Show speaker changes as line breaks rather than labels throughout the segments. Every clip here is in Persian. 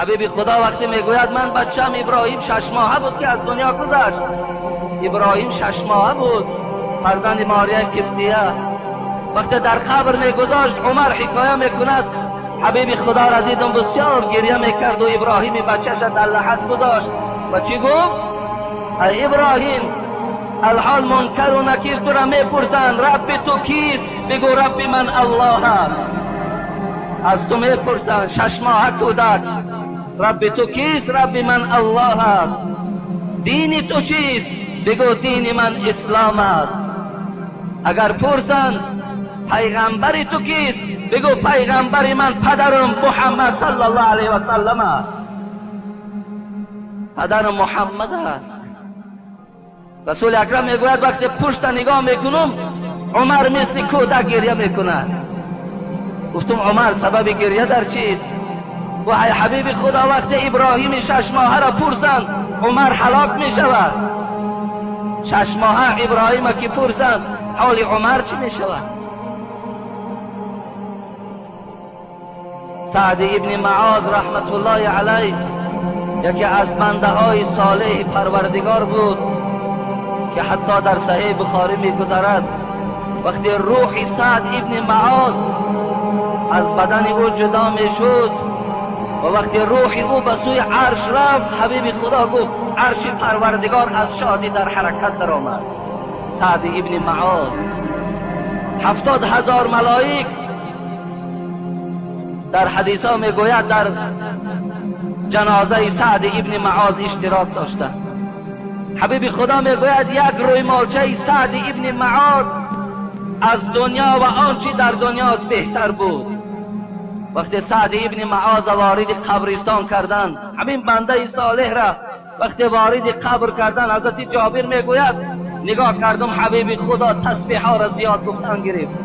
حبیب خدا وقتی میگوید من بچم ابراهیم 6 ماهه بود که از دنیا گذشت. ابراهیم 6 ماهه بود، فرزند ماریا کبتیه. وقتی در قبر میگذاشت عمر حکایه میکند حبیب خدا را دیدم بسیار گریه میکرد و ابراهیم بچه‌ش در لحد گذاشت و چی گفت؟ ای ابراهیم الحال منکر و نکیر تو را میپرسند رب تو کیست؟ بگو رب من الله است. از تو میپرسند 6 ماهه کودک رب تو کیست؟ رب من الله است. دین تو چیست؟ بگو دین من اسلام است. اگر پرسند پیغمبر تو کیست؟ بگو پیغمبر من پدرم محمد صلی الله علیه و سلم است. پدرم محمد است. رسول اکرم میگوید وقتی پشت نگاه میکنم عمر مثل کودک گریه میکند. گفتم عمر سبب گریه در چیست؟ و ای حبیب خدا وقتی ابراهیم 6 ماهه را پرسند عمر هلاک میشود. 6 ماهه ابراهیم که پرسند حال عمر چی میشود؟ سعد ابن معاذ رحمت الله علیه یکی از بنده های صالح پروردگار بود که حتی در صحیح بخاری میگذرد وقتی روح سعد ابن معاذ از بدن او جدا میشد و وقتی روح او به سوی عرش رفت حبیب خدا گفت عرش پروردگار از شادی در حرکت در آمد. سعد ابن معاذ 70,000 ملائک در حدیث ها میگوید در جنازه سعد ابن معاذ اشتراک داشتند. حبیب خدا میگوید یک روی مالچه سعد ابن معاذ از دنیا و آنچه در دنیاست بهتر بود. وقتی سعد ابن معاذ وارد قبرستان کردند همین بنده صالح را وقتی وارد قبر کردند حضرت جابر میگوید نگاه کردم حبیب خدا تسبیح ها را زیاد گفتن گرفت،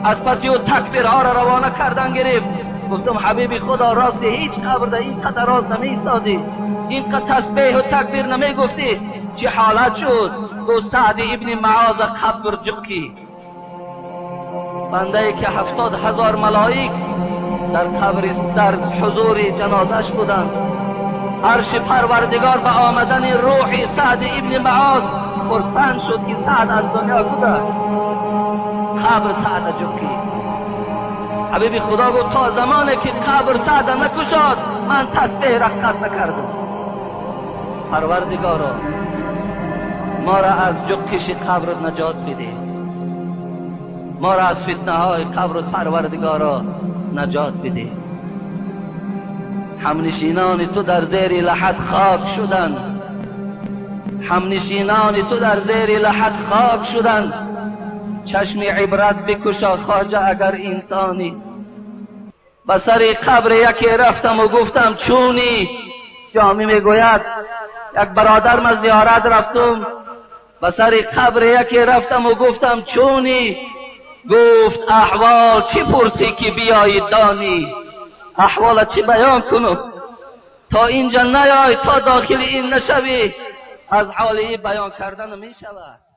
از پس او تکبیر ها را روانه کردن گرفت. گفتم حبیب خدا راست هیچ قبر در این قدر راست نمی ایستادی، این قدر تسبیح و تکبیر نمی گفتی، چه حالت شد؟ گفت سعد ابن معاذ قبر جکی بنده که 70,000 ملائک در قبر در حضور جنازش بودند. عرش پروردگار به آمدن روح سعد ابن معاذ خرسند شد که سعد از دنیا گذشت. قبر سعد جکی. حبیب خدا گفت تا زمانی که قبر سعد نکشاد من تسبیح را قطع نکردم. پروردگارا ما را از جکش قبر نجات بده، ما را از فتنه های قبر پروردگارا نجات بده. همنشینان تو در زیر لحد خاک شدند، همنشینان تو در زیر لحد خاک شدند. چشم عبرت بکشا خواجه اگر انسانی. به سر قبر یکی رفتم و گفتم چونی؟ جامی میگوید یک برادر من زیارت رفتم به سر قبر یکی رفتم و گفتم چونی؟ گفت احوال چی پرسی که بیایی دانی؟ احوال چی بیان کنم تا اینجا نیای تا داخل این نشوی؟ از حال بیان کردن می شود.